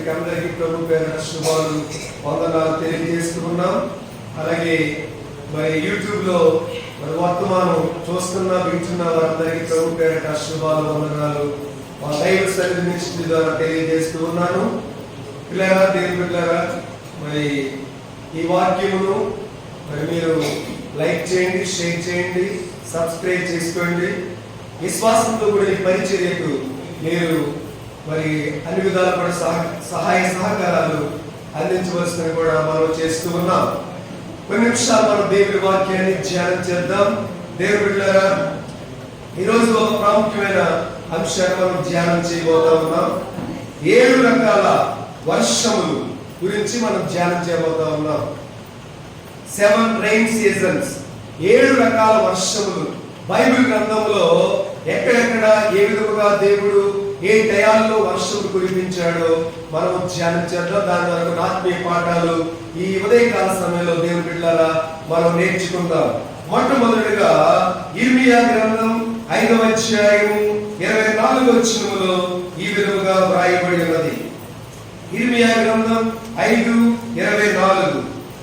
మీకు అందరికీ ప్రభు పేరిట శుభాలు వందనాలు తెలియజేస్తున్నాం. అలాగే మరి యూట్యూబ్ లో మరి వర్తమానం చూస్తున్న వింటున్న వారందరికీ ప్రభు పేరిట శుభాలు వందనాలు మా దైవ సన్నిధి మినిస్ట్రీ ద్వారా తెలియజేస్తూ ఉన్నాను. పిల్లరా, దేవుని బిడ్డలారా, మరి ఈ వాక్యమును మరి మీరు లైక్ చేయండి, షేర్ చేయండి, సబ్స్క్రైబ్ చేసుకోండి. విశ్వాసంతో కూడా ఈ పరిచర్యకు మీరు మరి అన్ని విధాలు కూడా సహాయ సహకారాలు అందించవలసిందని కూడా మనం చేస్తూ ఉన్నాం. కొన్ని నిమిషాలు మనం దేవుని వాక్యాన్ని ధ్యానం చేద్దాం. దేవుని బిడ్డలారా, ఈరోజు ఒక ప్రాముఖ్యమైన అంశాన్ని మనం ధ్యానం చేయబోతా ఉన్నాం. 7 రకాల వర్షములు గురించి మనం ధ్యానం చేయబోతా ఉన్నాం. 7 rain seasons, 7 రకాల వర్షములు. బైబిల్ గ్రంథంలో ఎక్కడెక్కడ ఏ విధముగా దేవుడు ఏ టయాల్లో వర్షములు కురిపించాడో మనం ధ్యానం చేద్దాం. దాని వరకు ఆత్మీయ పాఠాలు ఈ ఉదయకాల సమయంలో దేవుని బిడ్డలారా మనం నేర్చుకుందాం. మొట్టమొదటిగా ఇర్మియా గ్రంథం 5వ అధ్యాయము 24వ వచనములో ఈ విధముగా వ్రాయబడి ఉన్నది. ఇర్మియా గ్రంథం 5:24,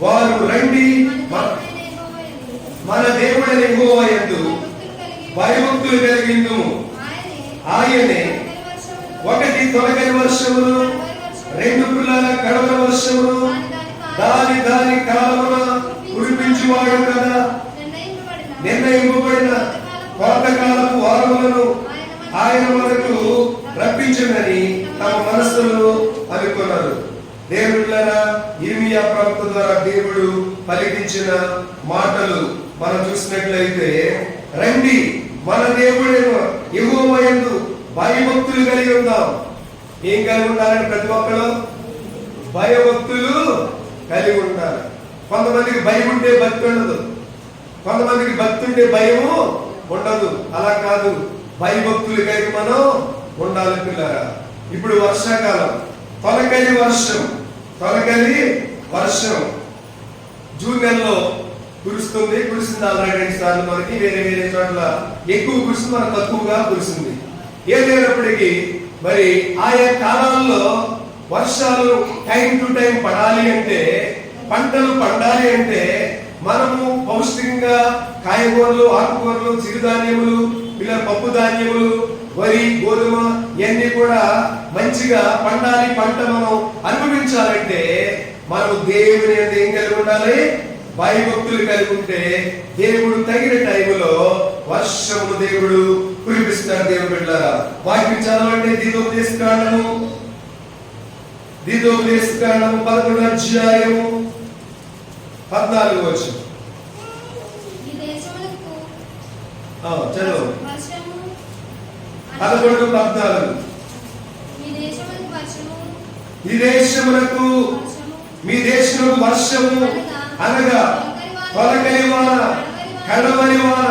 వారు రండి మన దేవుడైన యెహోవా యందు భయభక్తులు కలిగిందుము, ఆయనే 1 తొలకరి వర్షమును 2 పుల్లల కడవల వర్షమును దాని కాలమున కురిపించువాడు కదా. నిర్ణయింపబడిన కోతకాలపు వారములను ఆయన మనకు రప్పించమని తమ మనస్సులో అనుకున్నారు. దేవుళ్ళరా, ఇర్మియా ప్రవక్త ద్వారా దేవుడు పలికించిన మాటలు మనం చూసినట్లయితే, రండి మన దేవుడైన యెహోవా యందు భయభక్తులు కలిగి ఉందాం. ఏం కలిగి ఉండాలని ప్రతి ఒక్కరు భయభక్తులు కలిగి ఉండాలి. కొంతమందికి భయం ఉంటే భక్తి ఉండదు, కొంతమందికి భక్తి ఉంటే భయము ఉండదు. అలా కాదు, భయభక్తులు కలిగి మనం ఉండాలి పిల్లరా. ఇప్పుడు వర్షాకాలం, తొలకలి వర్షం జూన్ నెలలో కురిసింది ఆల్రెడీ 2 సార్లు. మనకి వేరే చోట్ల ఎక్కువ కురిసింది, మనకు తక్కువగా కురిసింది. ఏదైనప్పటికీ మరి ఆయా కాలాల్లో వర్షాలు టైం టు టైం పడాలి అంటే, పంటలు పండాలి అంటే మనము పౌష్టికంగా కాయగూరలు, ఆకుకూరలు, చిరుధాన్యములు, ఇలా పప్పు ధాన్యములు, వరి, గోధుమ ఇవన్నీ కూడా మంచిగా పండాలి. పంట మనం అనుభవించాలంటే మనం దేవుని ఏం కలిగి ఉండాలి? భయభక్తులు కలిగి ఉంటే దేవుడు తగిన టైంలో వర్షమును దేవుడు కురిపిస్తాడు. దేవుడు బిడ్డలారా, వాక్యం చదవండి. ద్వితోపదేశకాండము 11వ అధ్యాయము 14వ వచనం. చదువు 11:14. ఈ దేశమునకు మీ దేశమునకు వర్షము అనగా తొలకరి వాన, కడవరి వాన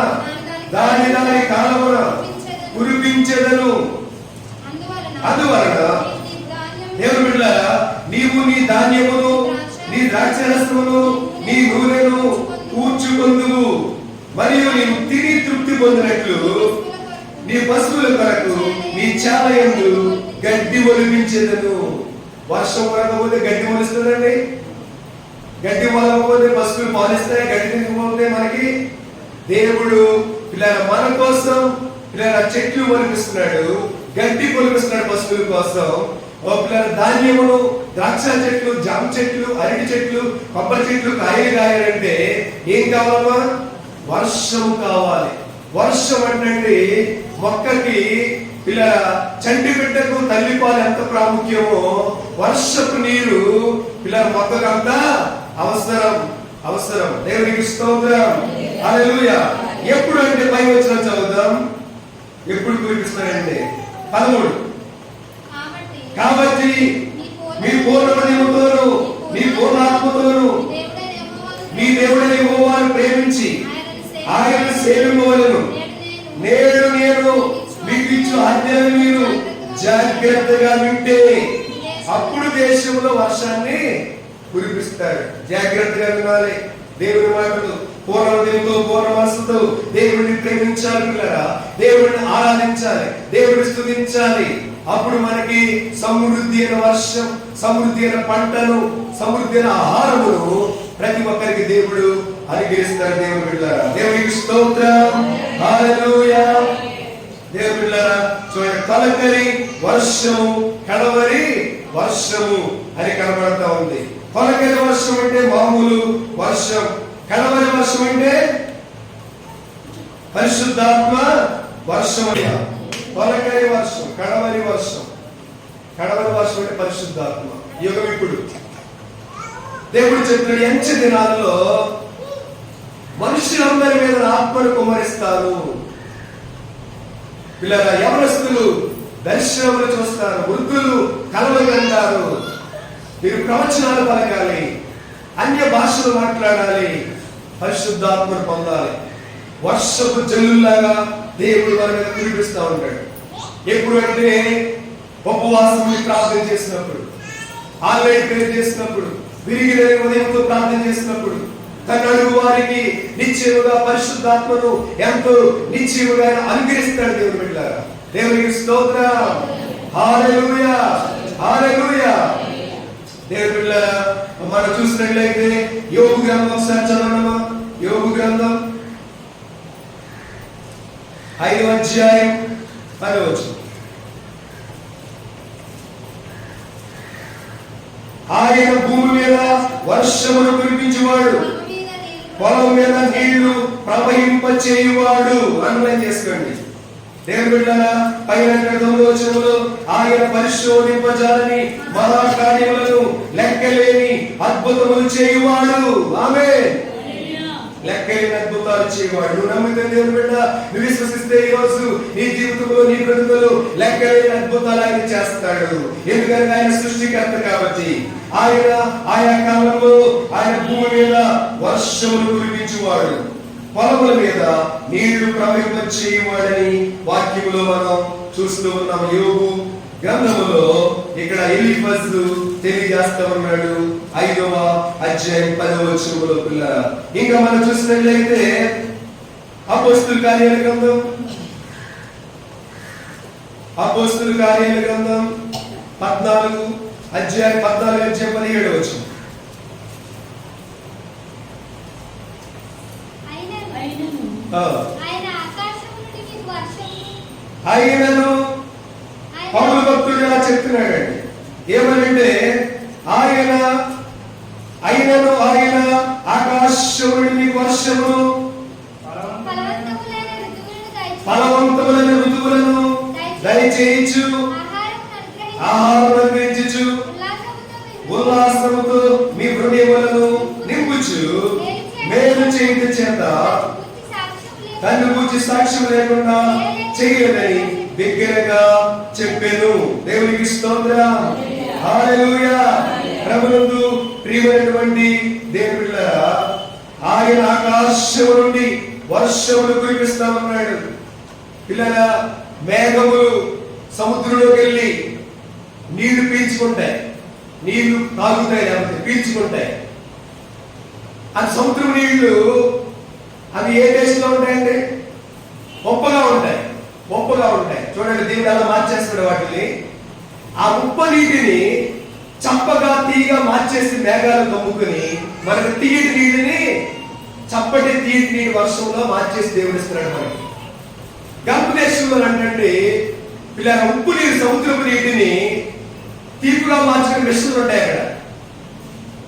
దాని కాలమున కురిపించెదను. అందువలన దేవుని బిడ్డలారా, నీవు నీ ధాన్యమును, నీ ద్రాక్షరసమును, నీ నూనెను కూర్చుకొందువు, మరియు నీవు తిని తృప్తి పొందినట్లు నీ పశువుల కొరకు నీ చాల యందు గడ్డి ఒలిపించెదను. వర్షం పడకపోతే గడ్డి మొలుస్తుందండి. గడ్డి మొలకపోతే పశువులు పాలిస్తాయి. గడ్డి తినకపోతే మనకి దేవుడు పిల్లల మన కోసం పిల్లల చెట్లు మొలిపిస్తున్నాడు, గడ్డి పొలిపిస్తున్నాడు పశువుల కోసం. పిల్లల ధాన్యమును, ద్రాక్ష చెట్లు, జామ చెట్లు, అరటి చెట్లు, కొబ్బరి చెట్లు కాయలు కాయాలంటే ఏం కావాలమ్మా? వర్షం కావాలి. వర్షం అంటే మొక్కకి పిల్లల చంటి బిడ్డకు తల్లిపాలు ఎంత ప్రాముఖ్యమో వర్షపు నీరు పిల్లల మొక్కకంతా అవసరం. దేవునికి స్తోత్రం, హల్లెలూయా. ఎప్పుడు అంటే పై వచనం చదువుదాం. ఎప్పుడు కురిపిస్తాడంటే 13. కాబట్టి మీ పూర్ణ హృదయముతోను మీ పూర్ణాత్మతోను మీ దేవుడైన యెహోవాను ప్రేమించి ఆయనను సేవింపవలెను. నేడు నేను మీకు ఇచ్చు ఆజ్ఞలను మీరు జాగ్రత్తగా వింటే అప్పుడు దేశంలో వర్షాన్ని కురిపిస్తాడు. జాగ్రత్తగా వినాలి దేవుని మాటలు. పూర్ణ హృదయంతో, పూర్ణ మనసుతో దేవుడిని ప్రేమించాలి పిల్లరా. దేవుడిని ఆరాధించాలి, దేవుడిని స్తుతించాలి. అప్పుడు మనకి సమృద్ధి అయిన వర్షం, సమృద్ధి అయిన పంటను, సమృద్ధి అయిన ఆహారమును ప్రతి ఒక్కరికి దేవుడు అనుగ్రహిస్తారు. దేవుని బిడ్డలారా, దేవునికి స్తోత్రం. హల్లెలూయా. దేవుని బిడ్డలారా, చూడండి, తొలకరి వర్షము, కడవరి వర్షము అని కనబడతా ఉంది. తొలకరి వర్షం అంటే మామూలు వర్షం, కడవరి వర్షం అంటే పరిశుద్ధాత్మ వర్షం. తొలకరి వర్షం, కడవరి వర్షం. కడవరి వర్షం అంటే పరిశుద్ధాత్మ. యుగం ఇప్పుడు దేవుడు చెప్పిన అంచె దినాల్లో మనుషులందరి మీద ఆత్మను కుమ్మరిస్తారు. పిల్లల యవనస్తులు దర్శనములు చూస్తారు, వృద్ధులు కలలు కంటారు, మీరు ప్రవచనాలు పలకాలి, అన్య భాషలు మాట్లాడాలి, పరిశుద్ధాత్మను పొందాలి. వర్షపు జల్లులాగా దేవుడు వారి మీద కురిపిస్తూ ఉంటాడు. ఎప్పుడు అంటే ఉపవాసం ప్రార్థన చేసినప్పుడు, ఆన్లైన్ ప్రేయర్ చేసినప్పుడు, విరిగిన ఉదయంతో ప్రార్థన చేసినప్పుడు, తన అడుగు వారికి నిశ్చయముగా పరిశుద్ధాత్మను ఎంతో నిశ్చయముగా అనుగ్రహిస్తాడు. దేవుని బిడ్డలారా, దేవునికి స్తోత్రం. హల్లెలూయా, హల్లెలూయా. దేవుని బిడ్డలారా, మనం చూసినట్లయితే యోబు గ్రంథం ఒకసారి చదవడమా? యోబు గ్రంథం 5వ అధ్యాయం 10వ వచనం. ఆయన భూమి మీద వర్షమును కురిపించేవాడు, పొలం మీద నీళ్లు ప్రవహింపచేయువాడు. అన్వయం చేసుకోండి. దేవుని బిడ్డలారా, పైన 9వ వచనంలో ఆయన పరిశోధింపజాలని మహా కార్యములను లెక్కలేని అద్భుతములు చేయువాడు. ఆమేన్. లెక్కలేని అద్భుతాలు చేయవాడు. నువ్వు నమ్మితే దేవుని బిడ్డ, నువ్వు విశ్వసిస్తే ఈ రోజు నీ జీవితంలో, నీ బ్రతుకులో లెక్కలేని అద్భుతాలు ఆయన చేస్తాడు. ఎందుకంటే ఆయన సృష్టికర్త కాబట్టి. ఆయన ఆయా కాలంలో ఆయన భూమి మీద వర్షములు కురిపించువాడు, పొలముల మీద నీళ్లు ప్రవహింపచేయువాడని వాక్యములో మనం చూస్తూ ఉన్నాం. యోబు గ్రంథములో ఇక్కడ ఎలీఫజ్ తెలియజేస్తా ఉన్నాడు 5వ అధ్యాయం 10వ వచనంలో. పిల్లరా, ఇంకా మనం చూసినట్లయితే అపోస్తుల కార్యాల గ్రంథం, అపోస్తుల కార్యాల గ్రంథం 14వ అధ్యాయం 17వ వచనం. ఆయనను పౌలు భక్తుడు ఇలా చెప్తున్నాడండి. ఏమనంటే ఆయనను ఆయన ఆకాశముడి మీకు వర్షమును, ఫలవంతములైన ఋతువులను దయచేయించు, ఆహారం అనుగ్రహించు, ఉల్లాసముతో మీ హృదయములను నింపుచు, మేలు చేయుట చేత తన్ను గూర్చి సాక్ష్యం లేకుండా చేయలేదని బిగ్గరగా చెప్పాను. దేవునికి స్తోత్రం. హల్లెలూయా. ప్రభునందు ప్రియమైనటువంటి దేవుని బిడ్డలారా, ఆయన ఆకాశము నుండి వర్షములు కురిపిస్తామన్నాడు. పిల్లల, మేఘములు సముద్రంలోకి వెళ్ళి నీళ్లు పీల్చుకుంటాయి, నీళ్లు తాగుతాయి, లేకపోతే పీల్చుకుంటాయి. అది సముద్రం నీళ్లు అవి ఏ దేశంలో ఉంటాయండి? ఉప్పగా ఉంటాయి, ఉప్పగా ఉంటాయి. చూడండి, దేవుడు అలా మార్చేస్తాడు వాటిని. ఆ ఉప్పు నీటిని చప్పగా తీగా మార్చేసి మేఘాలు కమ్ముకుని మనకు తీయటి నీటిని చప్పటి తీయటి నీటి వర్షంలో మార్చేసి దేవుడు ఇస్తున్నాడు మనకి. గల్ఫ్ దేశంలో అంటే పిల్లల ఉప్పు నీరు, సముద్రపు నీటిని తీపిగా మార్చుకునే మిషన్లు ఉంటాయి అక్కడ.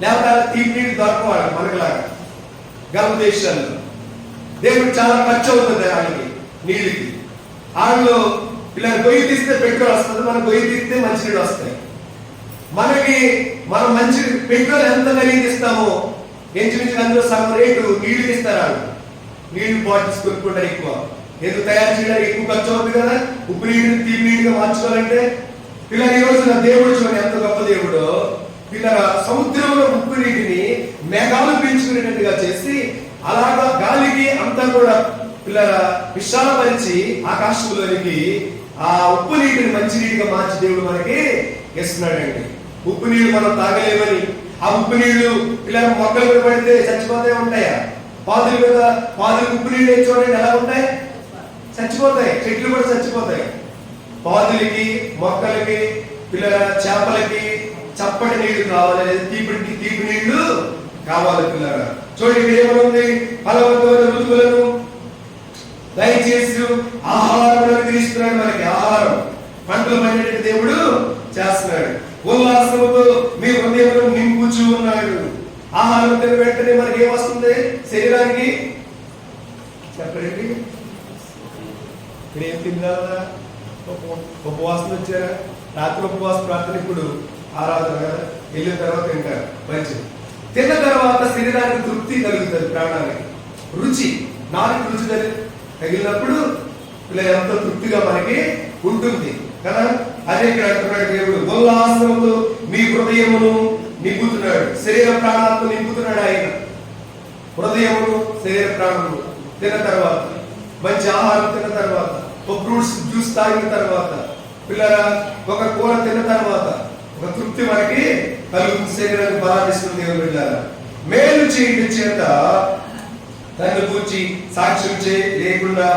లేకపోతే తీపి నీటి దొరకవాడు మనకులాగా. గల్ఫ్ దేశాల్లో దేవుడు చాలా ఖర్చు అవుతుంది వాళ్ళకి, నీళ్ళకి. వాళ్ళు ఇలా గొయ్యి తీస్తే పెట్రోల్ వస్తుంది, మనం గొయ్యి తీస్తే మంచినీళ్ళు వస్తాయి. మనం మంచి పెట్రోల్ ఎంత ఖరీదిస్తామో ఇంచుమించు అందులో సగం రేటు నీళ్లు ఇస్తారు. వాళ్ళు నీళ్లు బాటిల్స్ కొనుక్కుంటారు ఎక్కువ. ఎందుకు తయారు చేయడానికి ఎక్కువ ఖర్చు అవుతుంది కదా. ఉప్పు నీటిని తీపి నీటిగా మార్చుకోవాలంటే పిల్లలు ఈ రోజు నా దేవుడు చూడండి ఎంత గొప్ప దేవుడు. పిల్లల సముద్రంలో ఉప్పు నీటిని మేఘాలు పీల్చుకునేటట్టుగా చేసి అలాగా గాలికి అంతా కూడా పిల్లల విశాలపరిచి ఆకాశంలోనికి ఆ ఉప్పు నీటిని మంచి నీటిగా మార్చి దేవుడు మనకి ఇస్తున్నాడండి. ఉప్పు నీళ్లు మనం తాగలేమని, ఆ ఉప్పు నీళ్లు పిల్లల మొక్కల మీద పడితే చచ్చిపోతాయి ఉంటాయా? పాదులు ఉప్పు నీళ్ళు చూడండి ఎలా ఉంటాయి, చచ్చిపోతాయి. చెట్లు కూడా చచ్చిపోతాయి. పాదులకి, మొక్కలకి, పిల్లల చేపలకి చప్పటి నీళ్లు కావాలి, తీపి నీళ్లు కావాలి పిల్లల. చూడండి ఏమనుంది, ఫలవంతమైన ఋతువులను దయచేసి ఆహారం అనుగ్రహిస్తున్నాడు. మనకి ఆహారం పంటలు పండేటట్టు దేవుడు చేస్తున్నాడు. ఉల్లాసంతో మీ హృదయంలో నింపుచూ ఉన్నాడు. ఆహారం తిన వెంటనే మనకి ఏమొస్తుంది శరీరానికి చెప్పండి. ఇప్పుడు ఏం తిన్నారా? ఉపవాసం వచ్చారా? రాత్రి ఉపవాస ప్రార్థన, ఇప్పుడు ఆరాధన వెళ్ళిన తర్వాత తింటారు. మంచిది. తిన్న తర్వాత శరీరానికి తృప్తి కలుగుతుంది, ప్రాణానికి రుచి, నాలుగు రుచి తగిలినప్పుడు ఇలా ఎంతో తృప్తిగా మనకి ఉంటుంది కదా. అదే ఇక్కడ అంటున్నాడు దేవుడు, ఉల్లాసంలో మీ హృదయమును నింపుతున్నాడు. శరీర ప్రాణాలను నింపుతున్నాడు ఆయన. హృదయమును శరీర ప్రాణములు తిన్న తర్వాత, మంచి ఆహారం తిన్న తర్వాత, ఒక ఫ్రూట్స్ జ్యూస్ తాగిన తర్వాత, పిల్లల ఒక కూర తిన్న తర్వాత ఒక తృప్తి మనకి కలుగుతుంది. శరీరానికి బలాన్నిస్తుంది దేవుడు. పిల్లల మేలు చేయడం చేత తను కూర్చి సాక్ష్యం లేకుండా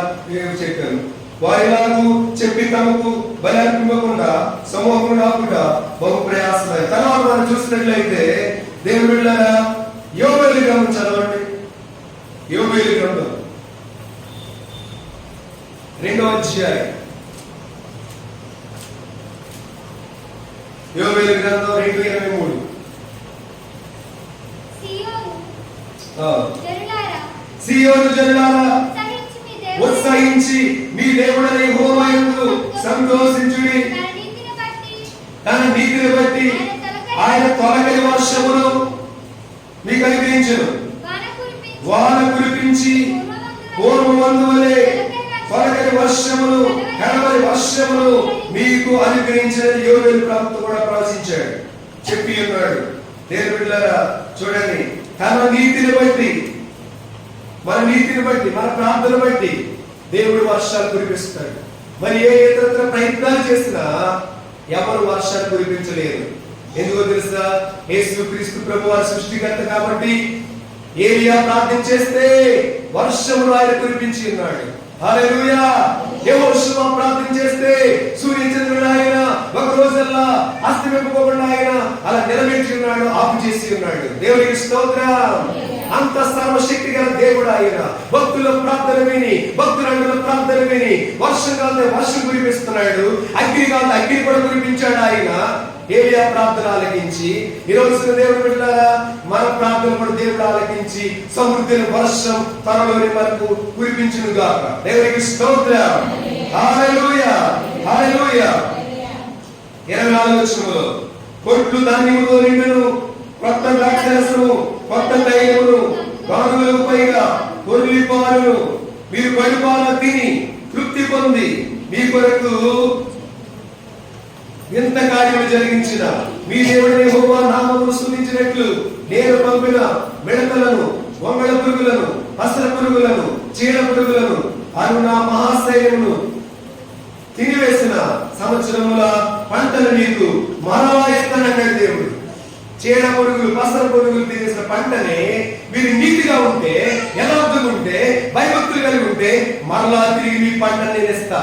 చెప్పారు. వారిలాగూ చెప్పి తమకు బలి అర్పించకుండా సమూహం రాకుండా బహు ప్రయాసమై. తర్వాత మనం చూసినట్లయితే దేవుడి బిడ్డలారా, యోబేలు గ్రంథం చదవండి. యోబేలు గ్రంథం 2వ అధ్యాయం. యోబేలు గ్రంథం 2:23. సీయోను జనులారా, ఉత్సహించి మీ దేవుడైన యెహోవా యందు సంతోషించుడి. తన నీతిని బట్టి ఆయన తొలకరి వర్షమును మీకు అనుగ్రహించును. వాన కురిపించి పూర్వమందువలే తొలకరి వర్షమును, కడవరి వర్షమును మీకు అనుగ్రహించిన యోబేలు ప్రవక్త కూడా ప్రవచించాడు, చెప్పి ఉన్నాడు. దేవుని బిడ్డలారా చూడండి, తన నీతిని బట్టి, మన నీతిని బట్టి, మన ప్రార్థన బట్టి దేవుడు వర్షాలు కురిపిస్తాడు. మరి ఏ ఇతర ప్రయత్నాలు చేసినా ఎవరు వర్షాలు కురిపించలేరు. ఎందుకో తెలుసా? యేసుక్రీస్తు ప్రభువారు సృష్టికర్త కాబట్టి ఏలియా ప్రార్థన చేస్తే వర్షమును ఆయన కురిపించి ఉన్నాడు. హల్లెలూయా. యెహోషువ ప్రార్థన చేస్తే సూర్యచంద్రుడు ఆయన ఒక రోజల్లా అస్తమింపకుండా ఆయన అలా నిలబెట్టి ఉన్నాడు, ఆపు చేసి ఉన్నాడు. దేవునికి స్తోత్రం. అంత సర్వశక్తి గల దేవుడు ఆయన. భక్తుల ప్రార్థన విని, భక్తుల ప్రార్థన విని వర్షం కాలే వర్షం కురిపిస్తున్నాడు, అగ్ని కాలే అగ్ని కూడా కురిపించాడు ఆయన. ఏలియా ప్రార్థన ఆలకించి, ఈ రోజు దేవుడు బిడ్డలారా మన ప్రార్థన కూడా దేవుడు ఆలకించి సమృద్ధిని వర్షం త్వరలోని మనకు కురిపించును గాక. దేవునికి స్తోత్రం. హల్లెలూయా, హల్లెలూయా. 24వ వచనంలో, కొట్లు ధాన్యముతో నిండును, కొత్త ద్రాక్షరసము, కొత్త తైలమును, గానుగలకు పైగా గొర్రెల పాలను మీరు పరిపాలన తిని తృప్తి పొంది మీ కొరకు ఎంత కార్యము జరిగించిన మీ దేవుడైన యెహోవా నామమును స్తుతించినట్లు నేను పంపిన మిడతలను, వంగళ పురుగులను, పసర పురుగులను, చీడ పురుగులను అను నా మహాశైలమును తినివేసిన సంవత్సరముల పంటలు నీకు మరలా ఇస్తానన్నాడు దేవుడు. చీడ పురుగులు, పసర పురుగులు తినేసిన పంటనే మీరు నీతిగా ఉంటే, యథార్థంగా ఉంటే, భయభక్తులు కలిగి ఉంటే మరలా తిరిగి మీ పంటను నేను ఇస్తా.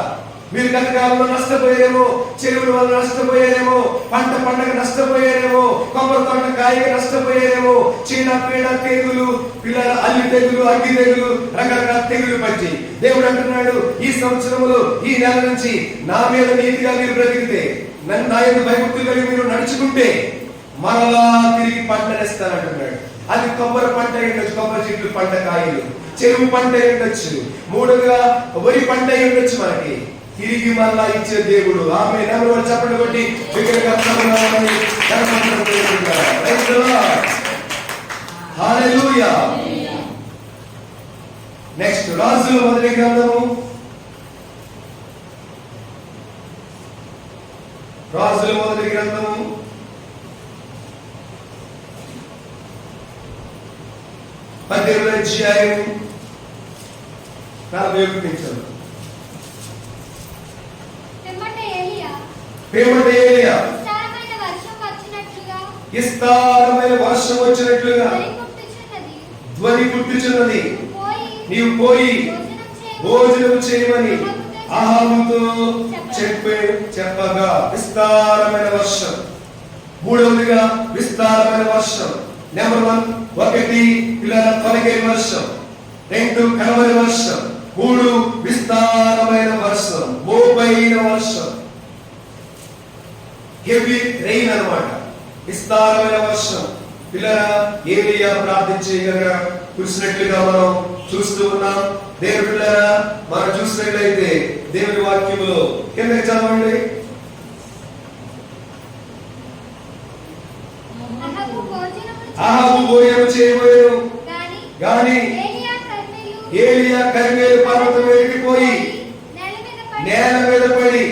మీరు కనకాలంలో నష్టపోయారేమో, చెరువుల వల్ల నష్టపోయారేమో, పంటకు నష్టపోయారేమో, కొబ్బరి తోట కాయగా నష్టపోయారేమో, చీడ పీడ తెగులు, పిల్లల అల్లి తెగులు, అగ్గి తెగులు, రకరకాల తెగులు పట్టి దేవుడు అంటున్నాడు, ఈ సంవత్సరములో ఈ నెల నుంచి నా మీద నీతిగా మీరు బ్రతికితే, నన్ను నా యొక్క భయభక్తులు కలిగి మీరు నడుచుకుంటే మరలా తిరిగి పంటనిస్తానంటున్నాడు. అది కొబ్బరి పంట ఉండొచ్చు, కొబ్బరి చెట్లు పంట కాయలు, చెరువు పంట ఉండొచ్చు, మూడుగా వరి పంట ఉండొచ్చు. మనకి తిరిగి మరలా ఇచ్చే దేవుడు. ఆమె నెంబర్ చెప్పండి బట్టి హల్లెలూయా. నెక్స్ట్ రాజుల మొదటి గ్రంథము, రాజుల మొదటి గ్రంథము 18వ అధ్యాయం 41వ వచనం. పేమట ఏలియా విస్తారమైన వర్షం వచ్చినట్లుగా ధ్వని పుట్టుచున్నది, నీవు పోయి భోజనం చేయమని అహాబుతో చెప్పగా విస్తారమైన వర్షం. మూడవదిగా విస్తారమైన వర్షం. నెంబర్ 1 ఒకటి పిల్లల తొలగరి వర్షం, 2 కలవరి వర్షం, 3 విస్తారమైన వర్షం, మోపైన వర్షం. హెవీ రెయిన్ అన్నమాట, విస్తారమైన వర్షం. పిల్లల ఏలియా ప్రార్థించగా కురిసినట్లుగా మనం చూస్తూ ఉన్నాం. దేవుని పిల్లల మనం చూసినట్లయితే దేవుని వాక్యములో కిందకి చదవండి. అహాబు భోజనం చేయబోయారు గాని ఏలియా కర్మేలు పర్వతం ఎక్కిపోయి నేల మీద పడి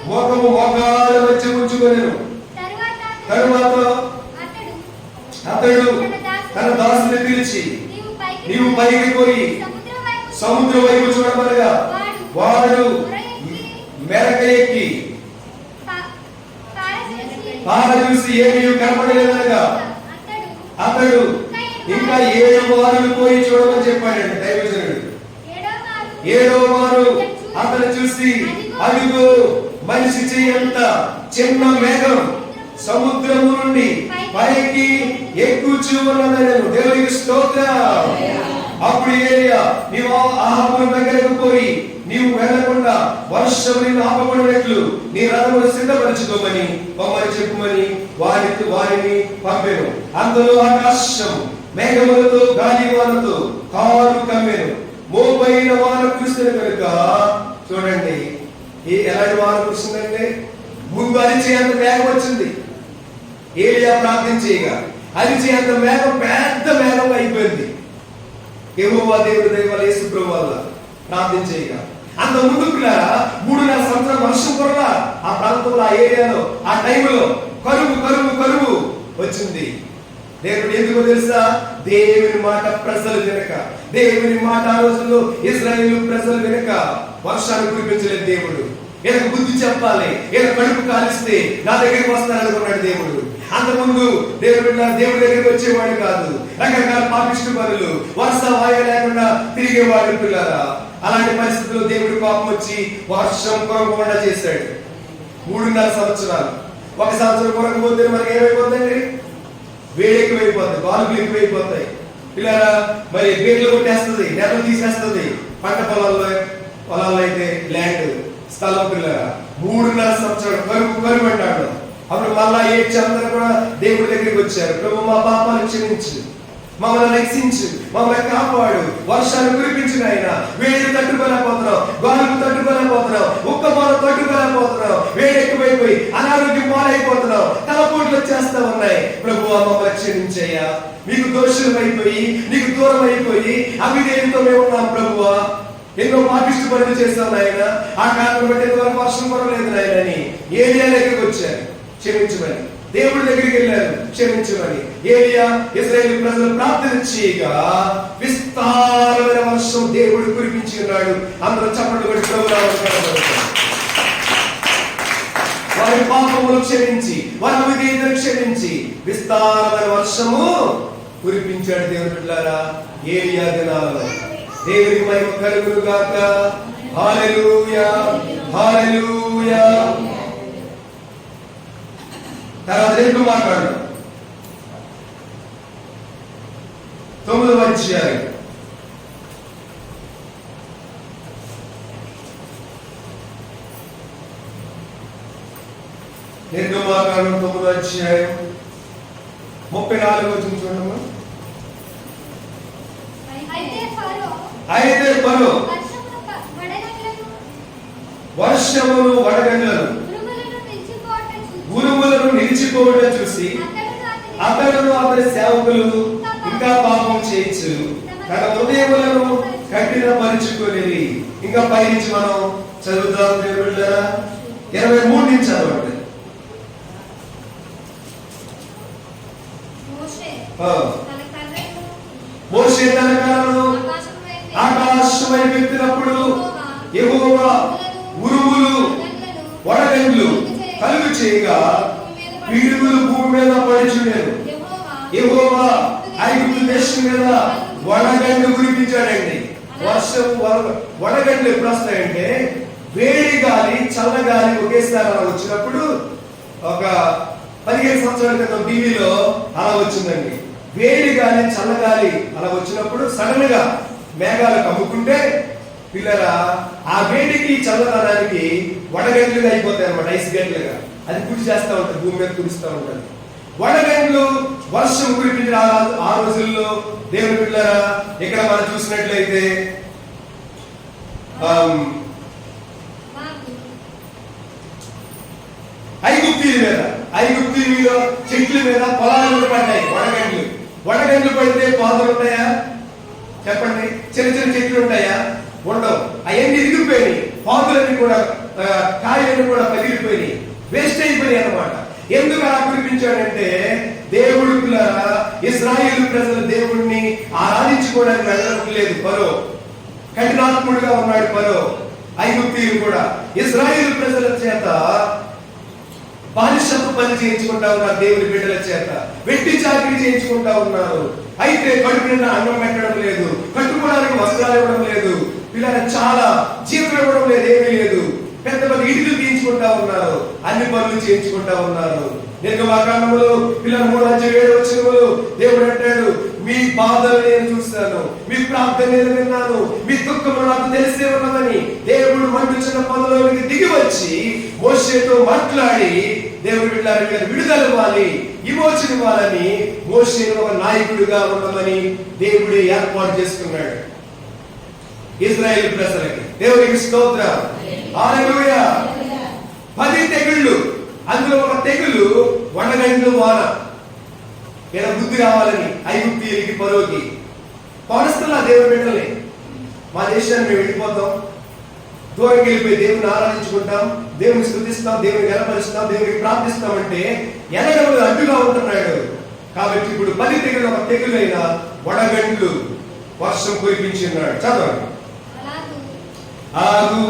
ముఖము మోకాళ్ళ మధ్య ఉంచుకొనెను. తరువాత అతడు తన దాసుని పిలిచి, నీవు పైకి పోయి సముద్రం వైపు చూడమనగా వాడు మెరక ఎక్కి పార చూసి ఏమీ కనపడలేదనగా అతడు ఇంకా 7 వారాలు పోయి చూడమని చెప్పాడండి దైవజనుడు. 7వ వారు అతను చూసి, అదిగో మనిషి చెయ్యంత చిన్న మేఘం సముద్రము నుండి పైకి ఎక్కుచూ ఉన్నదనెను. దేవునికి స్తోత్రం. అప్పుడు ఏలియా, నీవు అహాబు దగ్గరకు పోయి నీవు వెళ్ళకుండా వర్షం నిన్ను ఆపబడినట్లు నీ రథమును సిద్ధపరచుకోమని చెప్పుమని వారిని పంపెను. అందులో ఆకాశం మేఘములతో గాలివానతో కారు కమ్మెను. మోపైన వాన కురిసిన కనుక చూడండి ఎలాంటి వాన కురిసిందంటే ముందు అరిచేంత మేఘం వచ్చింది. ఏలియా ప్రార్థించేయగా అరిచేంత మేఘం పెద్ద మేఘం అయిపోయింది. యెహోవా దేవుడి దయ వల్ల యేసు ప్రభువు వల్ల ప్రార్థించేయగా అంత ముందు పిల్లరా 3.5 సంవత్సరాల వర్షం కూడా ఆ ప్రాంతంలో, ఆ ఏరియాలో, ఆ టైంలో కరువు వచ్చింది. దేవుడు ఎందుకో తెలుసా? దేవుని మాట ప్రజలు వినక, దేవుని మాట ఆ రోజుల్లో ఇశ్రాయేలు ప్రజలు వినక వర్షాన్ని కురిపించలేదు దేవుడు. ఏదైనా బుద్ధి చెప్పాలి, ఏదైనా కడుపు కాలిస్తే నా దగ్గరికి వస్తాననుకున్నాడు దేవుడు. అంతకుముందు దేవుడి దగ్గరికి వచ్చేవాడు కాదు. రకరకాల పాపిష్టి పనులు, వర్ష వాయు లేకుండా తిరిగేవాడు పిల్లరా. అలాంటి పరిస్థితుల్లో దేవుడి కోపం వచ్చి వర్షం కురవకుండా చేశాడు. 3.5 సంవత్సరాలు. 1 సంవత్సరం కురకపోతే మనకి ఏమైపోతుందండి? వేడెక్కువైపోతుంది, గాలులు ఎక్కువైపోతాయి పిల్లరా. మరి బేట్లు కొట్టేస్తుంది, నెలలు తీసేస్తుంది. పంట పొలాల్లో అయితే ల్యాండ్ స్థలం పిల్లరా. 3.5 సంవత్సరాలు కరువు అంటాడు. అప్పుడు మళ్ళా ఏడ్చి అందరూ కూడా దేవుడి దగ్గరికి వచ్చారు. ప్రభు మా పాపాలు క్షమించు, మమ్మల్ని రక్షించు, మమ్మల్ని కాపాడు, వర్షాలు కురిపించిన ఆయన. వేడి తట్టుకోలేకపోతున్నాం, గాలుకు తట్టుకోలేకపోతున్నాం, ఉక్కపాలు తట్టుకోలేకపోతున్నాం, వేడి ఎక్కువైపోయి అనారోగ్యం పాలైపోతున్నాం, తలపోట్లు వచ్చేస్తా ఉన్నాయి. ప్రభు మమ్మల్ని క్షమించయ్యా, మీకు దోషులు అయిపోయి నీకు దూరం అయిపోయి అవిధేయులతో మేము ఉన్నాం ప్రభువా. ఎన్నో పాపిష్టి పనులు చేస్తాం ఆయన, ఆ కారణం బట్టి ఎంతవరకు వర్షం పడలేదు నాయన అని ఏలియా దగ్గరికి వచ్చారు, క్షమించమని. దేవుడి దగ్గరికి వెళ్ళారు, క్షమించమని. ఏలియా ఇశ్రాయేలు ప్రజలు ప్రార్థన చేయగా విస్తారమైన వర్షం దేవుడు కురిపించి ఉన్నాడు. అందరూ చప్పట్లు కొట్టి ప్రభువును వారి పాపములు క్షమించి, వారి అవిధేయతను క్షమించి విస్తారమైన వర్షము కురిపించాడు దేవుని బిడ్డలారా ఏలియా దినాలలో. దేవునికి మహిమ కలుగును గాక. హల్లెలూయా, హల్లెలూయా. తర్వాత 2 మాట్లాడు 9వ అధ్యాయం. నిర్గమాకాండం 9వ అధ్యాయం 34వ వచనం చూడమ్మా. అయితే ఫరో వర్షమును వడగండ్లను ఉరుములను నిలిచిపోవడం చూసి అతడును అతని సేవకులు ఇంకా పాపం చేయొచ్చు, తన హృదయములను కఠినపరుచుకొని. ఇంకా పైనుంచి మనం చదువుతాం దేవుళ్ళారా. 23 నుంచి చదవండి. మోషే తన కర్రను ఆకాశం వైపు ఎత్తినప్పుడు యెహోవా ఉరుములు వడగండ్లు కలుగు చేయగా పిడుగులు భూమి మీద పడిచుండెను. యెహోవా ఐగుప్తు దేశం మీద వడగండ్లు కురిపించాడండి. వర్షం వడగండ్లు ఎప్పుడు వస్తాయంటే వేడి గాలి చల్లగాలి ఒకేసారి అలా వచ్చినప్పుడు ఒక 15 సంవత్సరాల క్రితం టీవీలో అలా వచ్చిందండి. వేడి గాలి చల్లగాలి అలా వచ్చినప్పుడు సడన్ గా మేఘాలు కమ్ముకుంటే పిల్లరా ఆ వేడికి చల్లదనానికి వడగండ్లుగా అయిపోతాయి అన్నమాట, ఐస్ గంటలుగా. అది కుడి చేస్తా ఉంటుంది, భూమి మీద కురుస్తూ ఉంటుంది. వడగండ్లు వర్షం కురిపించిన ఆ రోజుల్లో దేవుని పిల్లరా ఇక్కడ మనం చూసినట్లయితే ఐగుప్తీ మీద చెట్ల మీద పొలాల మీద పడ్డాయి వడగండ్లు. వడగండ్లు పడితే పాదులు ఉంటాయా చెప్పండి? చిన్న చిన్న చెట్లు ఉంటాయా? ఉండవు. అవన్నీ ఇరిగిపోయినాయి, పాదులన్నీ కూడా కాయలన్నీ కూడా పగిలిపోయినాయి, వేస్ట్ అయిపోయినాయి అన్నమాట. ఎందుకు అలా కురిపించాడంటే దేవుడు ఇశ్రాయేలు ప్రజలు దేవుణ్ణి ఆరాధించుకోవడానికి వెళ్ళడం లేదు. ఫరో కఠినాత్ముడుగా ఉన్నాడు. ఫరో ఐగుప్తీయులు కూడా ఇశ్రాయేలు ప్రజల చేత బానిసత్వ పని చేయించుకుంటా ఉన్నారు, దేవుని బిడ్డల చేత వెట్టి చాకిరీ చేయించుకుంటా ఉన్నారు. అయితే కడుపు నిండా అన్నం పెట్టడం లేదు, కట్టుకోవడానికి వస్త్రాలు ఇవ్వడం లేదు, పిల్లల చాలా జీతం ఇవ్వడం లేదు, ఏమీ లేదు. పెద్ద పెద్ద ఇటుకలు తీయించుకుంటా ఉన్నారు, అన్ని పనులు చేయించుకుంటా ఉన్నారు. నిర్గమాకాండములో పిల్లల 3:7 దేవుడు అంటాడు, మీ బాధలు నేను చూస్తాను, మీ ప్రార్థన నేను విన్నాను, మీ దుఃఖము నాకు తెలిసే ఉన్నదని. దేవుడు మండుచున్న పనులోనికి దిగి వచ్చి మోషేతో మాట్లాడి దేవుడు విడుదల ఇవ్వాలి, విమోచన ఇవ్వాలని మోషేను ఒక నాయకుడిగా ఉండమని దేవుడు ఏర్పాటు చేసుకున్నాడు ఇశ్రాయేలు ప్రజలకి. దేవునికి స్తోత్రం, హల్లెలూయా. 10 తెగుళ్ళు, అందులో ఒక తెగులు వడగండ్లు వాన. ఏదో బుద్ధి రావాలని ఐగుప్తీయులకి ఫరోకి పరుస్తున్నా దేవుని బిడ్డల్ని. మా దేశాన్ని మేము వెళ్ళిపోతాం, దూరంకి వెళ్ళిపోయి దేవుని ఆరాధించుకుంటాం, దేవుని స్తుతిస్తాం, దేవుని గణపరుస్తాం, దేవునికి ప్రార్థిస్తామంటే ఎనగడు అడ్డుగా ఉంటున్నాడు. కాబట్టి ఇప్పుడు 10 తెగులు, ఒక తెగులైన వడగండ్లు వర్షం కురిపించినాడు. చదవండి. ఆగు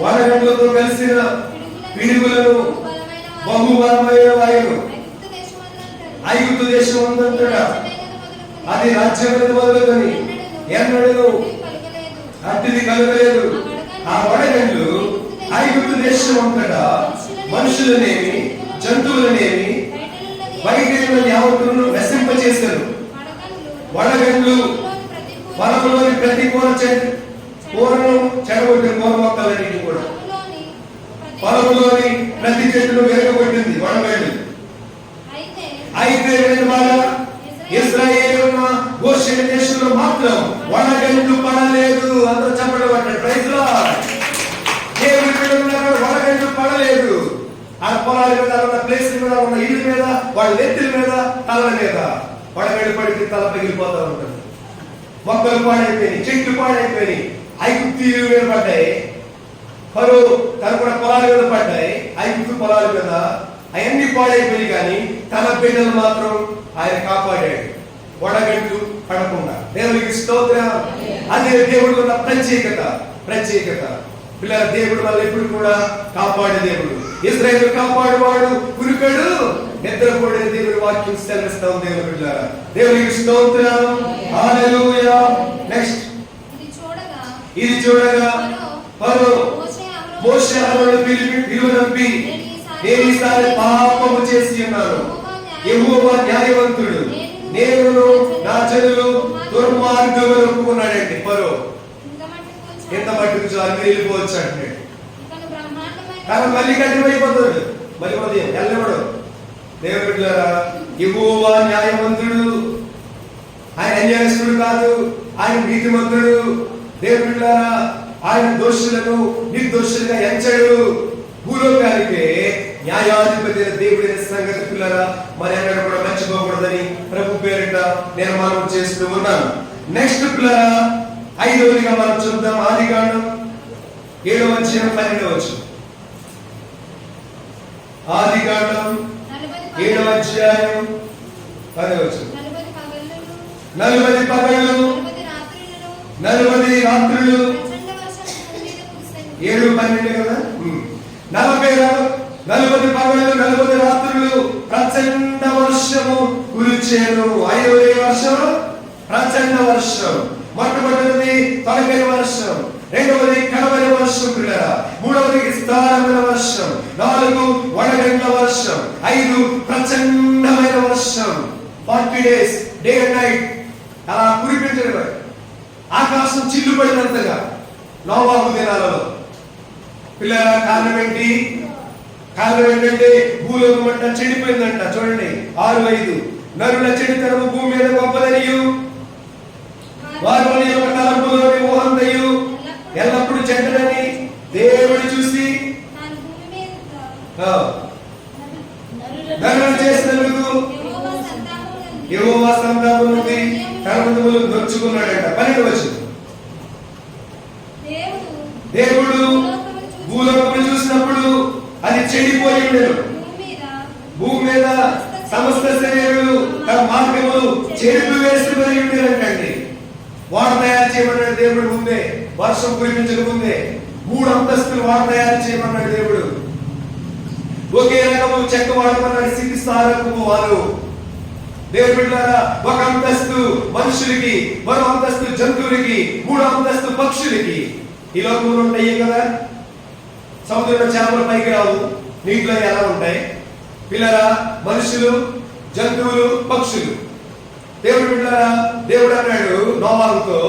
వడగండ్లతో కలిసిన పిడుగులను బహుబలమైన వాయువు ఐగుప్తు దేశం ఉందంటాడా, అది రాజ్యం మొదలుకొని ఎన్నడూ అట్టిది కలగలేదు. ఆ వడగండ్లు ఐగుప్తు దేశం అంతటా మనుషులనేమి జంతువులనేమి బయట యావత్తులను నశింపచేశారు. వడగండ్లు పొలంలోని ప్రతి కూరను చెడగొట్టిన కూర మొక్కలన్నింటినీ కూడా, పొలంలోని ప్రతి చెట్టును వెరగొట్టింది వడగండ్లు. అయితే ఇశ్రాయేలు గోషెను దేశంలో మాత్రం వడగండ్లు పడలేదు. అందరూ చెప్పడం పడ్డాడు. Praise Lord. దేవుని బిడ్డలు వడగండ్లు పడలేదు. ఆ పొలాల మీద ఉన్న ప్లేస్ మీద ఉన్న ఇల్లు మీద, వాళ్ళ నెత్తుల మీద, తలల మీద వడగండ్లు పడితే తల పగిలిపోతా ఉంటుంది. మొక్కలు పాడైపోయినాయి, చెట్లు పాడైపోయినాయి, ఐగుప్తీయుల మీద పడ్డాయి. ఫరో తను కూడా పొలాల మీద పడ్డాయి, ఐగుప్తు పొలాల మీద. అవన్నీ పాడైపోయి కానీ తన బిడ్డలు మాత్రం ఆయన కాపాడాడు, వడగండ్లు పడకుండా. దేవునికి స్తోత్రం. అదే దేవుడు ఉన్న ప్రత్యేకత. పిల్లల దేవుడు వాళ్ళు ఎప్పుడు కూడా కాపాడే దేవుడు. ఇశ్రాయేలు కాపాడువాడు కురుకడు, నిద్రపోడే దేవుడి వాక్యం సెలవిస్తాం. దేవుని బిడ్డలారా దేవునికి స్తోత్రం, హల్లెలూయా. నెక్స్ట్, ఇది చూడగా ఫరో మోషే అహరోనులను పిలువనంపి, నేను ఈసారి పాపము చేసి ఉన్నాను, యెహోవా న్యాయవంతుడు, నేను నా జనులు దుర్మార్గములు ఒప్పుకున్నాడండి. ఫరో ఎంత మట్టుకు చాలు వెళ్ళిపోవచ్చు అంటే, కానీ మళ్ళీ కఠినమైపోతాడు, మళ్ళీ ఉదయం వెళ్ళవడు. దేవుని బిడ్డలారా యెహోవా న్యాయవంతుడు, ఆయన అన్యాయస్తుడు కాదు, ఆయన నీతిమంతుడు. దేవుని బిడ్డలారా ఆయన దోషులను నిర్దోషులుగా ఎంచడు. భూలోకానికి న్యాయాధిపతి దేవుడైన సంగతి పిల్లరా మరి అక్కడ కూడా మర్చిపోకూడదని ప్రభు పేరిట నేను మనం చేస్తూ ఉన్నాను. నెక్స్ట్ పిల్లరా 5వదిగా మనం చూద్దాం. ఆదికాండం 7:12. ఆదికాండం 7:10. 40 పగళ్ళు 40 రాత్రులు 7:12 కదా. 40 పగళ్ళు 40 రాత్రులు ప్రచండ వర్షము కురిచేను. 5వ వర్షం ప్రచండ వర్షం. మొట్టమొదటిది తొలకరి వర్షం, రెండవది కడవరి వర్షం పిల్లరా, మూడవది విస్తారమైన వర్షం, 4 వడగండ్ల వర్షం, 5 ప్రచండమైన వర్షం. 40 days డే అండ్ నైట్ అలా కురిపించడం, ఆకాశం చిల్లు పడినంతగా నోవాహు దినాలలో పిల్లరా. కారణం ఏంటి? కారణం ఏంటంటే భూలోకం అంట చెడిపోయిందంట. చూడండి 6:5, నరుల చెడుతనము భూమి మీద గొప్పదనియు వారి యొక్క తలంపులోని మోహంతయు ఎల్లప్పుడు చెడ్డదని దేవుడు చూసి నరులను చేసినందుకు యెహోవా సంతాపం నుండి కర్మములు దొర్చుకున్నాడంట. 12 వచనం, దేవుడు భూలోకమును చూసినప్పుడు అది చెడిపోయి ఉండెను, భూమి మీద సమస్త శరీరులు తమ మార్గములు చెడుపు వేసుకుని ఉండేనంటండి. వాడ తయారు చేయమన్నాడు దేవుడు ముందే, వర్షం కురిపించక ముందే 3 అంతస్తులు వాడ తయారు చేయమన్నాడు దేవుడు. ఒకే రకము చెక్క వాడమన్నాడు, స్థితిస్థారకము వారు. దేవుడు బిడ్డలారా, 1 అంతస్తు మనుషులకి, 1 అంతస్తు జంతువులకి, 3 అంతస్తు పక్షులకి. ఈ లోకంలో ఉంటాయి కదా, సముద్రంలో చేపలు పైకి రావు, నీటిలో ఎలా ఉంటాయి పిల్లరా? మనుషులు, జంతువులు, పక్షులు. దేవుడు బిడ్డలారా, దేవుడు అన్నాడు నోవాహుతో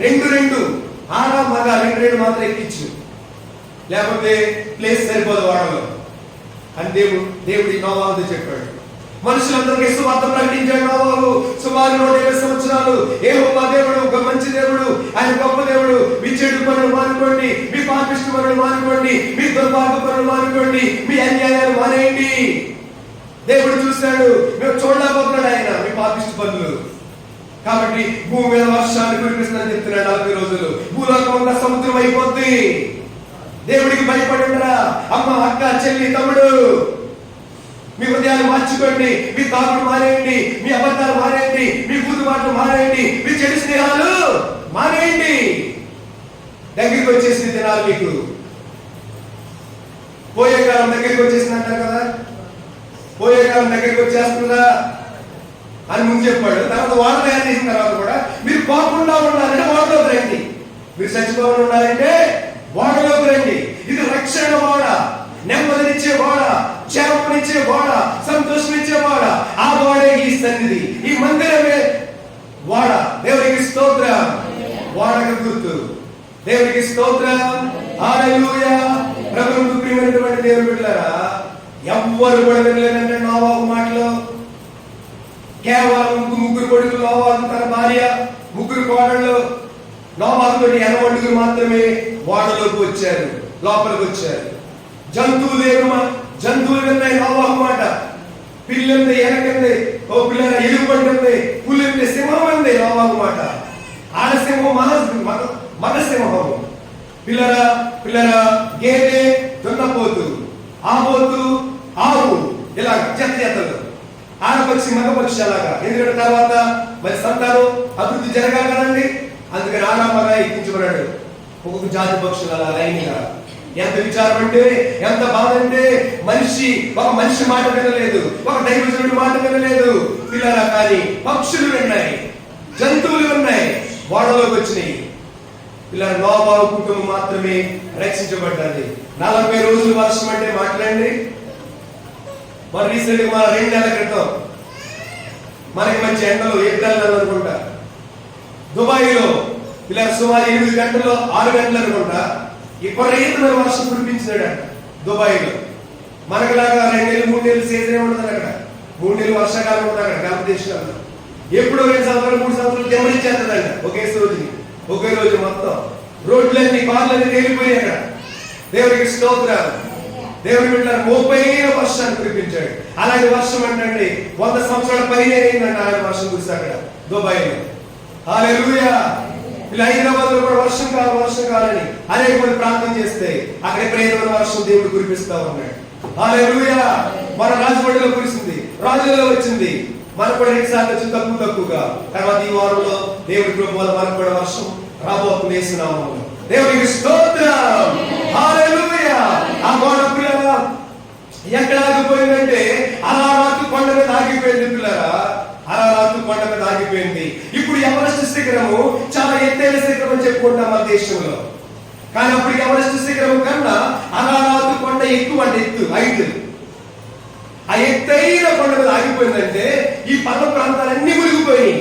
2 ఆడ మగ 2 మాత్రం ఎక్కించు, లేకపోతే ప్లేస్ సరిపోదు వాడలో అని దేవుడి నోవాహుతో చెప్పాడు. మనుషులందరికీ సువార్త ప్రకటించాడు నోవాహు. సుమారు 120 సంవత్సరాలు యెహోవా దేవుడు ఒక మంచి దేవుడు, ఆయన గొప్ప దేవుడు. మీ చెడు పనులు మానుకోండి, మీ పాపిష్టి పనులు మానుకోండి, మీ దుర్మార్గ పనులు మానుకోండి, మీ అన్యాయాలు మానేయండి. దేవుడు చూశాడు, మేము చూడలేకపోతున్నాడు ఆయన మీ పాపిష్టి పనులు. కాబట్టి భూమి మీద వర్షాన్ని కురిపిస్తుందని చెప్తున్నాడు. 40 రోజులు భూలోకం అంతా సముద్రం అయిపోద్ది. దేవుడికి భయపడండిరా అమ్మ, అక్క, చెల్లి, తమ్ముడు. మీ హృదయాలు మార్చుకోండి, మీ తాగుడు మానేయండి, మీ అబద్ధాలు మానేయండి, మీ బూతుబాట్లు మానేయండి, మీ చెడు స్నేహాలు మానేయండి. దగ్గరికి వచ్చేసిన దినాలు మీకు, పోయే కాలం దగ్గరికి వచ్చేసింది అంటారు కదా, పోయే కాలం దగ్గరికి వచ్చేస్తుందా అని ముందు చెప్పాడు. తర్వాత వాడ తయారు చేసిన తర్వాత కూడా మీరు పోకుండా ఉండాలంటే వాడలోకి రండి, మీరు చచ్చిపోకుండా ఉండాలంటే వాడలోకి రండి. ఇది రక్షణ వాడ, నెమ్మదినిచ్చే వాడ, క్షేమనిచ్చే వాడ, సంతోషమిచ్చే వాడ. ఆ వాడే ఈ సన్నిధి, ఈ మందిరమే వాడ. దేవుడికి స్తోత్రం. వాడకు గుర్తు. దేవుడికి స్తోత్రం. హల్లెలూయా. ప్రభువుకు ప్రియమైనటువంటి దేవుని బిడ్డలారా, ఎవ్వరు కూడా వినలేదంటే నోవాహు మాటలో. కేవలం 3 కొడుకులు, నోవాహు తన భార్య, 3 కోడళ్ళు. నోవాహుతో 80 మాత్రమే వాడలోకి వచ్చారు, లోపలికి వచ్చారు. జంతువులు విన్నాయి నోవాహు మాట. పిల్లుంది, ఎనకంది, ఓ పిల్లల ఎలుగుబంటుంది, పులింది, సింహం ఉంది నోవాహు మాట. ఆడసింహం మగసింహం. పిల్లరా గేదె, దున్నపోతు, ఆబోతు, ఆవు, ఇలా జతలు. ఆడపక్షి, మగపక్షి అలాగా. ఎందుకంటే తర్వాత మరి సంతానం అభివృద్ధి జరగాలి కదండి. అందుకని ఆడ మగ ఎక్కించబడాడు. ఒక్కొక్క జాతి పక్షులు అలా లైన్గా. ఎంత విచారం అంటే, ఎంత బాధ అంటే, ఒక మనిషి మాట వినలేదు, ఒక దైవజనుడి మాట వినలేదు పిల్లరా. కానీ పక్షులు విన్నాయి, జంతువులు విన్నాయి, వాడలోకి వచ్చినాయి. పిల్లల నోవాహు కుటుంబం మాత్రమే రక్షించబడ్డది. 40 రోజులు వర్షం అంటే మాట్లాడండి. మరి రీసెంట్ గా 2 నెలల క్రితం మనకి మంచి ఎండలు, ఏప్రిల్ నెల అనుకుంటా, దుబాయ్లో ఇలా సుమారు 8 గంటలు 6 గంటలు అనుకుంటా విపరీతమైన వర్షం కురిపించినాడంట దుబాయ్లో. మనకులాగా 2 నెలలు 3 నెలలు సీజన్ ఉంటుంది అక్కడ, 3 నెలలు వర్షాకాలం ఉంటుంది అక్కడ గల్ఫ్ దేశాల్లో. ఎప్పుడో 2 సంవత్సరాలు 3 సంవత్సరాలు జమరించేస్తుందంట ఒకే రోజు మొత్తం రోడ్లన్నీ, కార్లన్నీ తేలిపోయాయి అక్కడ. దేవుడికి స్తోత్రం. దేవుడి బిడ్డలకు మోపైన వర్షాన్ని కురిపించాడు. అలాంటి వర్షం అంటే 100 సంవత్సరాల పైన అయిందంట ఆయన వర్షం కురిస్తే అక్కడ దుబాయ్లో. హల్లెలూయా. ఇలా హైదరాబాద్ లో కూడా వర్షం కావాలని అనేక మంది ప్రార్థన చేస్తే అక్కడ ప్రేరణ వర్షం దేవుడు కురిపిస్తా ఉన్నాడు. హల్లెలూయా. మన రాజమండ్రిలో కురిసింది, రాజులలో వచ్చింది, మనకు కూడా 2 సార్లు వచ్చింది తక్కువగా. తర్వాత ఈ వారంలో దేవుడి కృప వల్ల మనకు కూడా వర్షం రాబోతుంది యేసు నామములో. దేవుడికి స్తోత్రం. హల్లెలూయా. ఆ గోడ పిల్లరా ఎక్కడ ఆగిపోయిందంటే అరారాతు కొండ మీద ఆగిపోయింది పిల్లరా. అరారాతు కొండ మీద ఆగిపోయింది. ఇప్పుడు ఎవరెస్ట్ శిఖరము చాలా ఎత్తైన శిఖరం అని చెప్పుకుంటాం మన దేశంలో. కానీ అప్పుడు ఎవరెస్ట్ శిఖరం కన్నా అరారాతు కొండ ఎక్కువ, అంటే హైట్. ఆ ఎత్తైన కొండ మీద ఆగిపోయిందంటే ఈ పర్వత ప్రాంతాలన్నీ మునిగిపోయినాయి,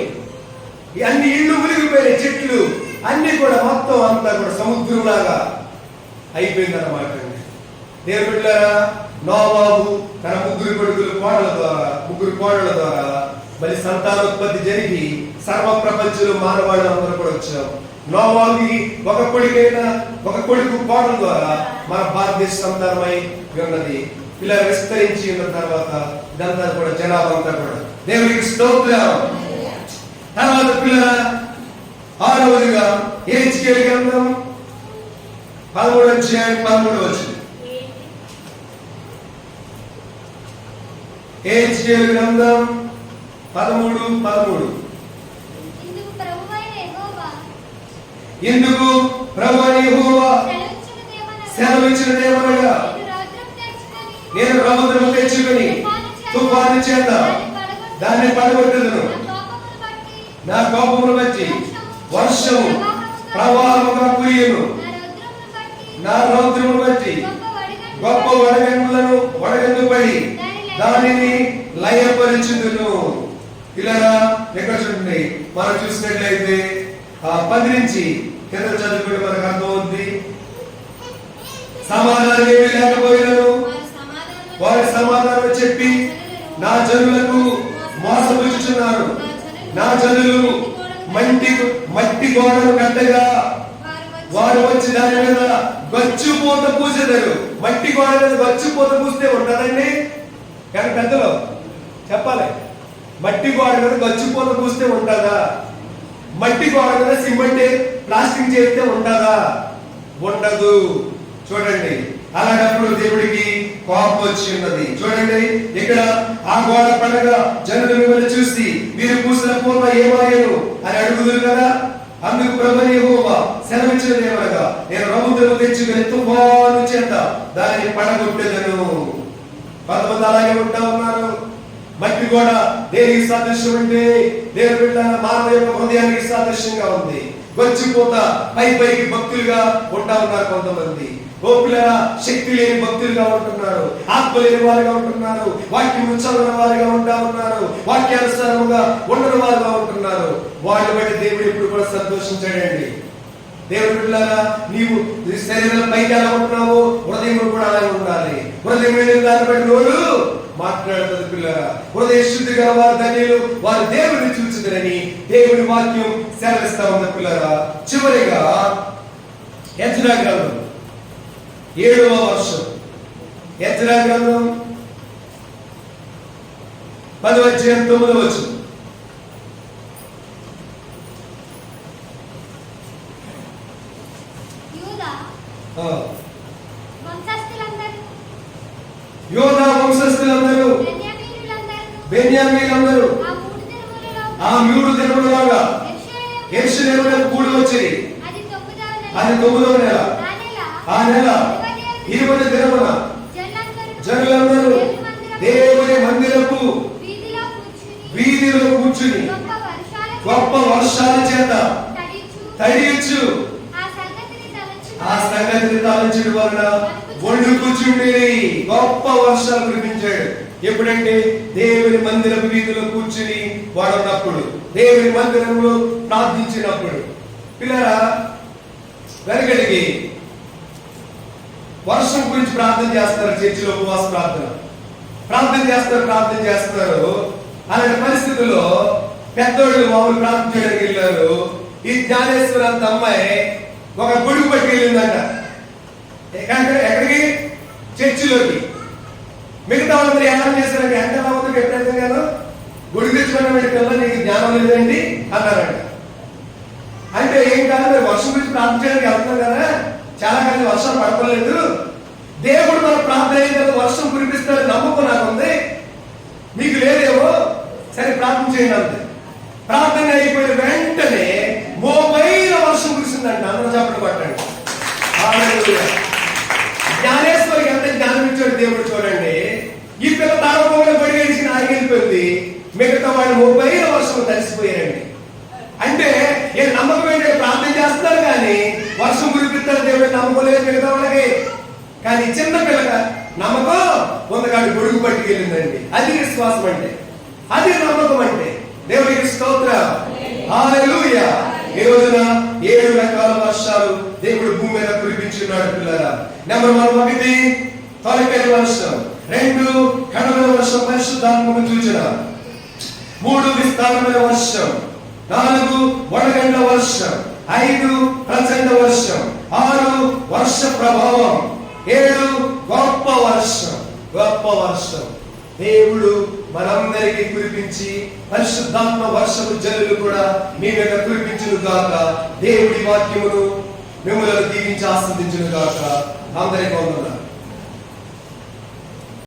అన్ని ఇళ్ళు మునిగిపోయినాయి, చెట్లు అన్ని కూడా మొత్తం అంతా కూడా సముద్రంలాగా అయిపోయింది అన్నమాట. దేవుని బిడ్డలారా, నోవాహు తన ముగ్గురు కోడల ద్వారా మరి సంతానోత్పత్తి జరిగి సర్వ ప్రపంచంలో మానవాళ్ళు అందరూ కూడా వచ్చాం. నోవాహుకి ఒక కొడుకు కోడల ద్వారా మన భారతదేశ సంతానమై ఉన్నది. ఇలా విస్తరించి ఉన్న తర్వాత ఇదంతా కూడా జనాభా అంతా కూడా దేవునికి స్తోత్రం. తర్వాత పిల్లల 6వదిగా హెచ్కేల్ గ్రంథం 13వ అధ్యాయం 13వ వచనం. హెచ్కేల్ గ్రంథం 13:13. ఇందుకు ప్రభువైన యెహోవా సెలవిచ్చినదేమనగా, నేను రౌద్రము తెచ్చుకొని తుఫాను చేత దాన్ని పడగొట్టుదును, నా కోపమును బట్టి వర్షము ప్రవాహముగా కురియును, నా రౌద్రమును బట్టి గొప్ప వడగండ్లు పడి దానిని లయపరిచుదును. ఇలా ఎక్కడ చూడండి, మనం చూసినట్లయితే 10 నుంచి కింద చదువుకుంటే మనకు అర్థమవుతుంది. సమాధానం ఏమీ లేకపోయినను వారి సమాధానం చెప్పి నా జనులకు మోసపుచ్చుచున్నారు. నా జనులు మట్టి గోడలు కట్టగా వారు వచ్చి దాని మీద గచ్చుపోత పూసేదారు. మట్టి గోడ మీద గచ్చుపోత పూస్తే ఉంటుందండి? కానీ పెద్దలు చెప్పాలి, మట్టి గోడ మీద గచ్చుపోత పూస్తే ఉంటుందా? మట్టి గోడ మీద సిమెంట్ ప్లాస్టింగ్ చేస్తే ఉంటుందా? ఉండదు. చూడండి, అలాంటప్పుడు దేవుడికి కోపం వచ్చి ఉన్నది. చూడండి, ఇక్కడ ఆ గోడ పండగ జనులు మిమ్మల్ని చూసి మీరు పూసిన పూర్వ ఏమాయను అని అడుగుదురు కదా. అందుకు ప్రభువైన యెహోవా సెలవిచ్చినదేమనగా, నేను రౌద్రము తెచ్చుకొని తుఫాను చేత దానిని పడగొట్టెదను. కొంతమంది అలాగే ఉంటా ఉన్నారు. మట్టి గోడ దేనికి సాదృశ్యం అంటే దేవుని బిడ్డ మానవ యొక్క హృదయానికి సాదృశ్యంగా ఉంది. గొచ్చిపోత పైకి భక్తులుగా ఉంటా ఉన్నారు కొంతమంది. గోపులరా శక్తి లేని భక్తులుగా ఉంటున్నారు, ఆత్మ లేని వారుగా ఉంటున్నారు, వాక్యం చదవని వారుగా ఉంటా ఉన్నారు, వాక్యానుసారముగా ఉండని వారుగా ఉంటున్నారు. వాళ్ళని బట్టి దేవుడు ఎప్పుడు కూడా సంతోషించాడండి. దేవుని బిడ్డలారా, నీవు శరీరం పైకి ఎలా ఉంటున్నావు, హృదయం కూడా అలాగే ఉండాలి. హృదయం దాన్ని బట్టి నోరు మాట్లాడుతుంది. పిల్లరా, హృదయ శుద్ధి గల వారు ధన్యులు, వారు దేవుని చూచుదరని దేవుని వాక్యం సెలవిస్తా ఉంది. పిల్లరా, చివరిగా ఎజ్రా గ్రంథం 7వ వర్షం, ఎజ్రా గ్రంథం 10వ అధ్యాయం 9వ వచనం. యోధా వంశస్థులందరూ బెన్యామీనులందరూ ఆ 3 దినములుగా యెరూషలేమునకు కూడి వచ్చిరి. అది 9వ నెల. ఆ నెల 20వ దినమున జనులందరూ దేవుని మందిరపు వీధిలో కూర్చుని గొప్ప వర్షాల చేత తడియచ్చు ఆ సంగతిని తలంచడం వలన ఒళ్ళు కూర్చుండి గొప్ప వర్షాలు కురిపించాడు. ఎప్పుడంటే దేవుని మందిరపు వీధిలో కూర్చుని వాడున్నప్పుడు, దేవుని మందిరంలో ప్రార్థించినప్పుడు. పిల్లరా, వెనకడికి వర్షం గురించి ప్రార్థన చేస్తారు. చర్చిలో ఉపవాస ప్రార్థన చేస్తారు. అలాంటి పరిస్థితుల్లో పెద్దోళ్ళు మామూలు ప్రార్థన చేయడానికి వెళ్ళారు. ఈ జ్ఞానేశ్వర అంత అమ్మాయి ఒక గొడుగు పట్టి వెళ్ళిందంట. ఎక్కడికి? చర్చిలోకి. మిగతా వాళ్ళందరూ ఎలా చేశారంటే, ఎంత మందికి ఎప్పుడైతే గొడుగు తెచ్చుకున్న పిల్ల నీకు జ్ఞానం లేదండి అన్నారంట. అంటే ఏం కాదు, మరి వర్షం గురించి ప్రార్థన చేయడానికి వెళ్తున్నాం కదా, చాలా కాలం వర్షం పడతలేదు, దేవుడు మన ప్రార్థన అయిన తర్వాత వర్షం కురిపిస్తారని నమ్మకం నాకు ఉంది, మీకు లేదేమో, సరే ప్రార్థన చేయండి అంతే. ప్రార్థన అయిపోయిన వెంటనే మోపైన వర్షం కురిసిందంట. అందరూ చెప్పండి, పట్టండి. జ్ఞానేశ్వరికి ఎంత జ్ఞానం ఇచ్చాడు దేవుడు చూడండి. ఈ పిల్ల తారపోగా బడి వేసిన ఆగిపోయింది, మిగతా వాళ్ళు మోపైన వర్షం తడిసిపోయారండి. అంటే వీళ్ళు నమ్మకం ఏంటంటే ప్రార్థన చేస్తున్నారు కానీ వర్షం కురిపిస్తారు దేవుడు నమ్మకలేదు మిగతా వాళ్ళకి. కానీ చిన్న పిల్లగా నమ్మకం కొంతకాడి గొడుగు పట్టుకెళ్ళిందండి. అది విశ్వాసం అంటే, అది నమ్మకం అంటే. దేవుడికి స్తోత్రం, హల్లెలూయా. ఈ రోజున 7 రకాల వర్షాలు దేవుడు భూమి మీద కురిపించున్నాడు పిల్లరా. నెంబర్ 1 తొలకరి వర్షం, 2 కడవల వర్షం పరిశుద్ధాత్మకు సూచన, 3 విస్తారమైన వర్షం, 4 వడగండ్ల వర్షం, 5 ప్రచండ వర్షం, 6 వర్ష ప్రభావం, 7 గొప్ప వర్షం. గొప్ప వర్షం దేవుడు మనందరికీ కురిపించి పరిశుద్ధాత్మ వర్షపు జల్లులు కూడా మీ మీద కురిపించును గాక. దేవుడి వాక్యమును మిమ్మల్ని దీవించి ఆస్వాదించును గాక. అందరికీ వందనాలు.